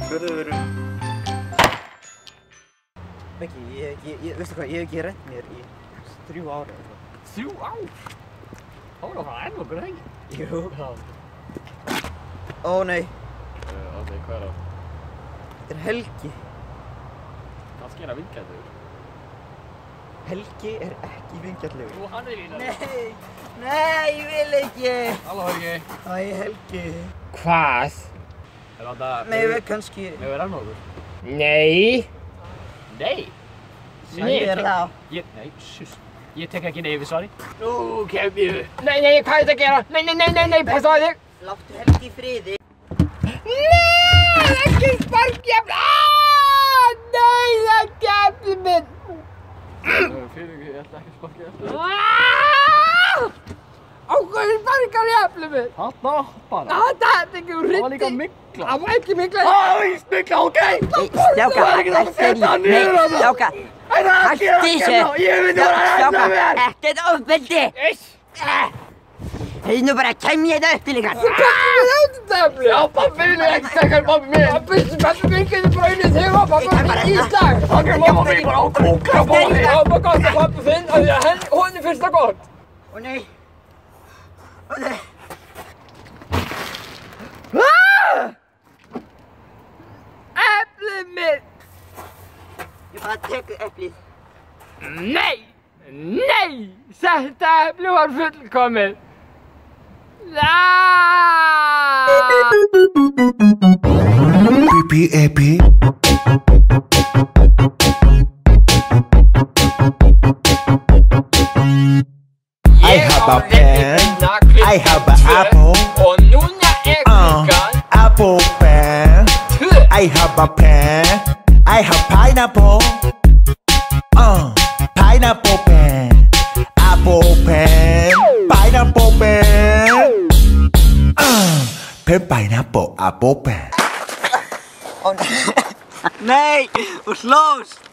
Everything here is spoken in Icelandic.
Vörðu. Beggi, veistu hvað, ég hef ekki rent mér í 3 ár eða eitthvað. 3 ár? Þá er það enn okkur, ekki? Jú. Ó nei. Ok, hvað er það? Þetta er Helgi. Kannski er það vingjarnlegur. Helgi er ekki vingjarnlegur. Jú, hann er vingjarnlegur. Nei, ég vil ekki. Halló, Helgi. Æ, Helgi. Hvað? Er þetta... Nei, við kannski... Nei, við erum okkur. Nei. Nei. Segir það. Nei, sjuss. Ég tek ekki nei við svari. Nú kem ég upp. Nei, hvað er þetta að gera? Nei, passa á þig. Láttu Helgi í friði. Nei, ekki sparki eftir. Nei, ekki eftir minn. Fyrir ekki, ég ætla ekki að sparka eftir. Á hverju sparkar ég eftir minn? Hanna bara. Þetta er ekki úr Það var líka mikla. Það var ekki mikla. Víst mikla, ok. Stjáka, Stjáka. Hætti þessu! Stjáka, ekkert ofbeldi! Það er nú bara að kemja þetta upp til ykkar! Þú kemur mér á þetta efli! Já, pappi minn er ekki stekkar pappi minn! Pappi minn getur bara unnið þig og pappa minn í slag! Pappi mamma minn bara á kúka á bóli! Já, maður gott að pappi þinn af því að honum finnst það gott! Ó nei! Ó nei! Eflið mitt! Ég bara tekur eplið. Nei! Þetta efli var fullkomið! Epi. I have a pen. I have an apple. Og núna er klukkan Apple pen. 2. I have a pen. I have pineapple. Pineapple pen. Apple pen. Pineapple pen. Pen pineapple apple pen. Ó nei! Þú hlóst!